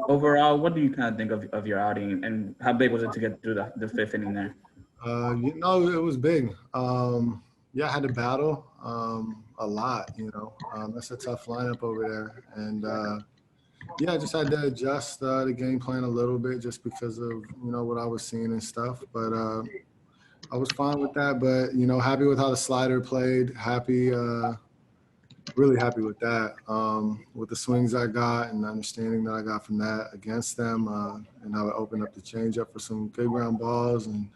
overall, what do you kind of think of your outing, and how big was it to get through the fifth inning there? It was big. Yeah, I had to battle a lot. That's a tough lineup over there, and yeah, I just had to adjust the game plan a little bit just because of what I was seeing and stuff. But I was fine with that. But happy with how the slider played. Happy, really happy with that. With the swings I got and the understanding that I got from that against them, and how it opened up the changeup for some good ground balls and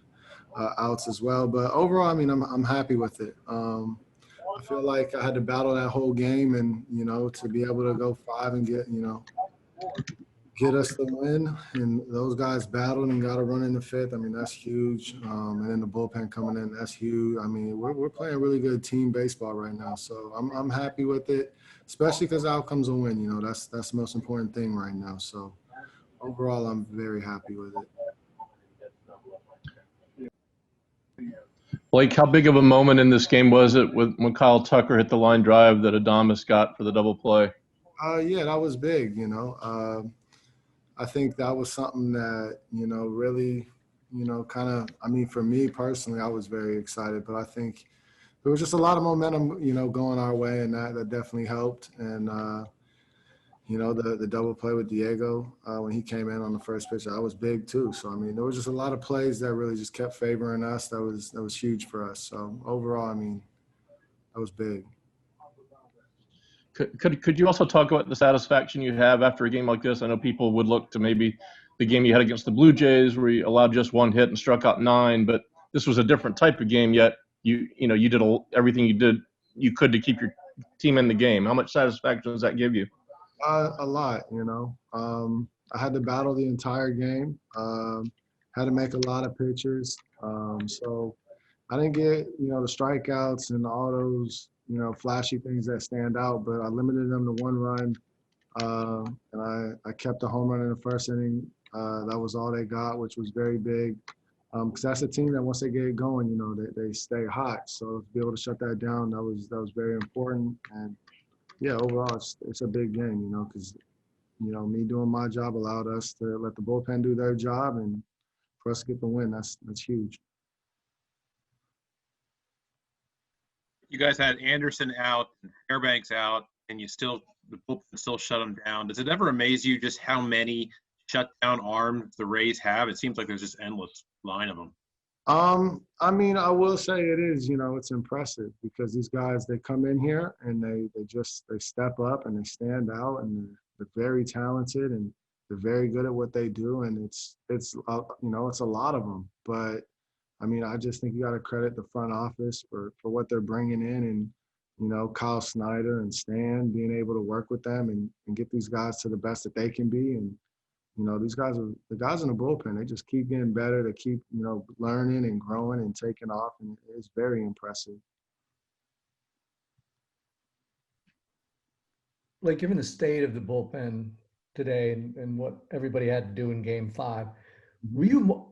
outs as well. But overall, I mean, I'm happy with it. I feel like I had to battle that whole game, and to be able to go five and get us the win, and those guys battled and got a run in the fifth. I mean, that's huge. And then the bullpen coming in, that's huge. I mean, we're playing really good team baseball right now, so I'm happy with it, especially because the outcome's a win. That's the most important thing right now. So overall, I'm very happy with it. Blake, how big of a moment in this game was it when Kyle Tucker hit the line drive that Adames got for the double play? Yeah, that was big. I think that was something that really, kind of. I mean, for me personally, I was very excited, but I think there was just a lot of momentum, going our way, and that definitely helped. And the double play with Diego when he came in on the first pitch, that was big too. So I mean, there was just a lot of plays that really just kept favoring us. That was huge for us. So overall, I mean, that was big. Could you also talk about the satisfaction you have after a game like this? I know people would look to maybe the game you had against the Blue Jays where you allowed just one hit and struck out 9, but this was a different type of game, yet you did everything you could to keep your team in the game. How much satisfaction does that give you? A lot, I had to battle the entire game. Had to make a lot of pitches. So I didn't get, the strikeouts and all those, flashy things that stand out, but I limited them to 1 run. And I kept a home run in the first inning. That was all they got, which was very big. Because that's a team that once they get going, they stay hot. So to be able to shut that down, that was very important. And yeah, overall, it's a big game, because, me doing my job allowed us to let the bullpen do their job, and for us to get the win, that's huge. You guys had Anderson out, Fairbanks out, and the bullpen still shut them down. Does it ever amaze you just how many shutdown arms the Rays have? It seems like there's just endless line of them. I mean, I will say it is, it's impressive because these guys, they come in here and they step up and they stand out, and they're very talented and they're very good at what they do. And it's it's a lot of them, but I mean, I just think you got to credit the front office for what they're bringing in, and Kyle Snyder and Stan being able to work with them and get these guys to the best that they can be. And these guys are the guys in the bullpen. They just keep getting better. They keep learning and growing and taking off, and it's very impressive. Like, given the state of the bullpen today and what everybody had to do in Game 5, were you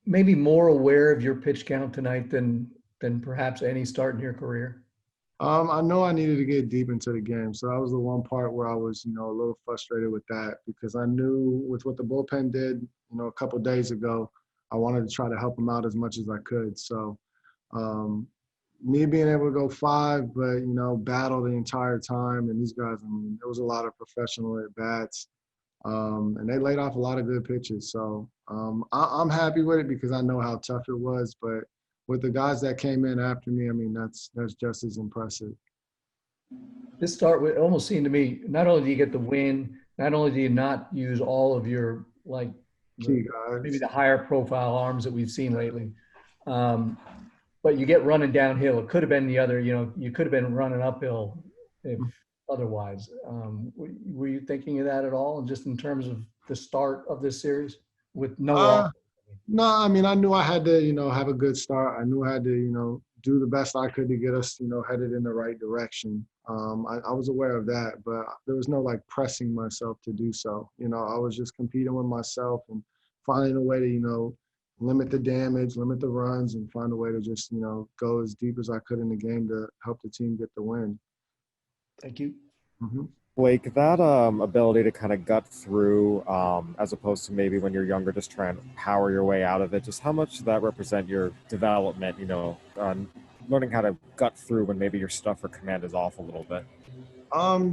maybe more aware of your pitch count tonight than perhaps any start in your career? I know I needed to get deep into the game, so that was the one part where I was, a little frustrated with that, because I knew with what the bullpen did, a couple of days ago, I wanted to try to help them out as much as I could. So, me being able to go 5, but battle the entire time, and these guys, I mean, there was a lot of professional at bats, and they laid off a lot of good pitches. So, I'm happy with it because I know how tough it was, but with the guys that came in after me, I mean, that's just as impressive. This start would almost seem to me, not only do you get the win, not only do you not use all of your key guys, maybe the higher profile arms that we've seen lately, but you get running downhill. It could have been the other, you could have been running uphill if otherwise. Were you thinking of that at all, just in terms of the start of this series with no No, I mean, I knew I had to, have a good start. I knew I had to, do the best I could to get us, headed in the right direction. I was aware of that, but there was no pressing myself to do so. I was just competing with myself and finding a way to, limit the damage, limit the runs, and find a way to just, go as deep as I could in the game to help the team get the win. Thank you. Mm-hmm. Blake, that ability to kind of gut through, as opposed to maybe when you're younger, just trying to power your way out of it, just how much does that represent your development, learning how to gut through when maybe your stuff or command is off a little bit?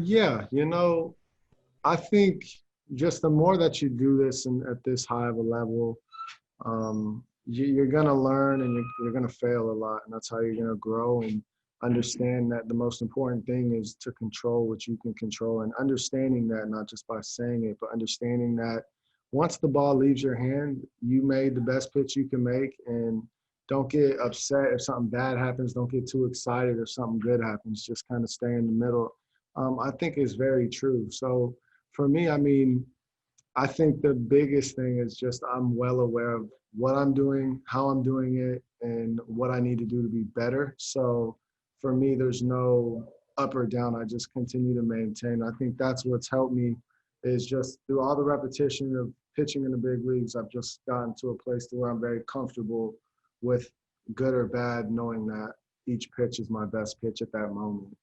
Yeah, I think just the more that you do this and at this high of a level, you're going to learn and you're going to fail a lot. And that's how you're going to grow and understand that the most important thing is to control what you can control, and understanding that not just by saying it, but understanding that once the ball leaves your hand, you made the best pitch you can make, and don't get upset if something bad happens. Don't get too excited if something good happens. Just kind of stay in the middle. I think is very true. So for me, I think the biggest thing is just I'm well aware of what I'm doing, how I'm doing it, and what I need to do to be better. So for me, there's no up or down. I just continue to maintain. I think that's what's helped me is just through all the repetition of pitching in the big leagues, I've just gotten to a place to where I'm very comfortable with good or bad, knowing that each pitch is my best pitch at that moment.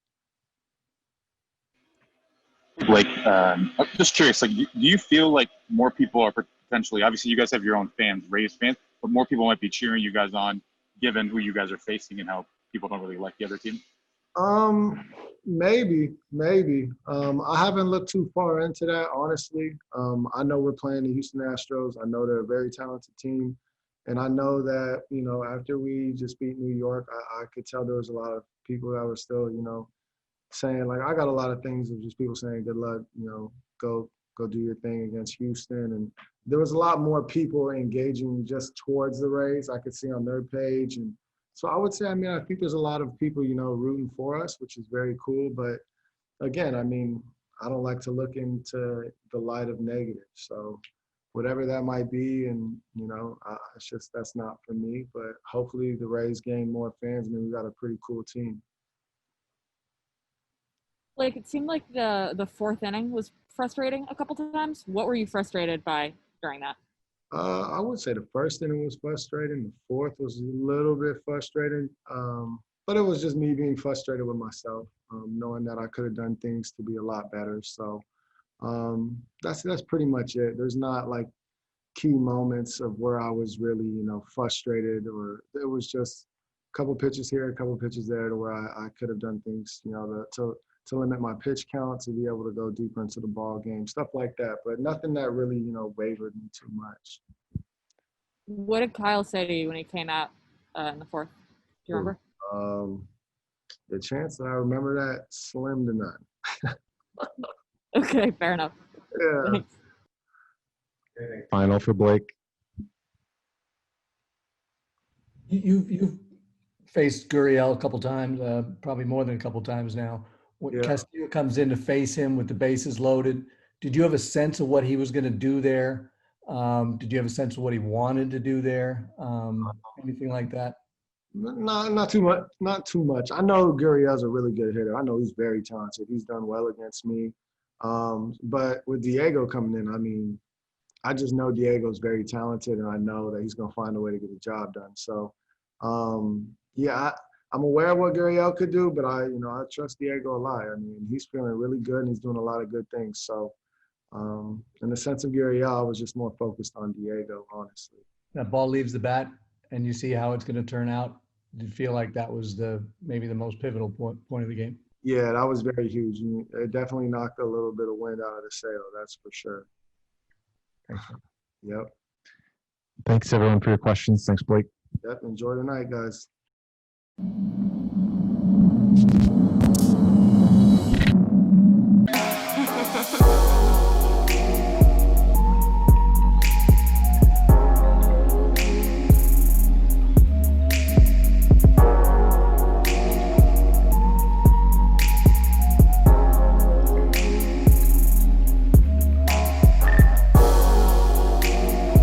Like, I'm just curious, like, do you feel like more people are potentially, obviously you guys have your own fans, Rays fans, but more people might be cheering you guys on given who you guys are facing and how people don't really like the other team? Maybe. I haven't looked too far into that, honestly. I know we're playing the Houston Astros. I know they're a very talented team. And I know that, after we just beat New York, I could tell there was a lot of people that were still, saying, like, I got a lot of things of just people saying, good luck, go do your thing against Houston. And there was a lot more people engaging just towards the Rays I could see on their page. And so I would say, I think there's a lot of people, rooting for us, which is very cool. But again, I don't like to look into the light of negative. So whatever that might be, and, it's just, that's not for me. But hopefully the Rays gain more fans. We got a pretty cool team. Like, it seemed like the fourth inning was frustrating a couple times. What were you frustrated by during that? I would say the first inning was frustrating. The fourth was a little bit frustrating. But it was just me being frustrated with myself, knowing that I could have done things to be a lot better. So that's pretty much it. There's not like key moments of where I was really, frustrated, or it was just a couple pitches here, a couple pitches there to where I could have done things, to limit my pitch count, to be able to go deeper into the ball game, stuff like that. But nothing that really, wavered me too much. What did Kyle say to you when he came out in the fourth? Do you remember? The chance that I remember that, slim to none. Okay, fair enough. Yeah. Thanks. Final for Blake. You've faced Gurriel a couple times, probably more than a couple times now. When Castillo comes in to face him with the bases loaded, did you have a sense of what he was going to do there? Did you have a sense of what he wanted to do there? Anything like that? Not too much. Not too much. I know Gurriel's a really good hitter. I know he's very talented. He's done well against me. But with Diego coming in, I just know Diego's very talented, and I know that he's going to find a way to get the job done. So, I'm aware of what Gurriel could do, but I trust Diego a lot. He's feeling really good, and he's doing a lot of good things. So, in the sense of Gurriel, I was just more focused on Diego, honestly. That ball leaves the bat, and you see how it's going to turn out. Did you feel like that was maybe the most pivotal point of the game? Yeah, that was very huge. It definitely knocked a little bit of wind out of the sail, that's for sure. Thanks. Yep. Thanks, everyone, for your questions. Thanks, Blake. Yep. Enjoy the night, guys.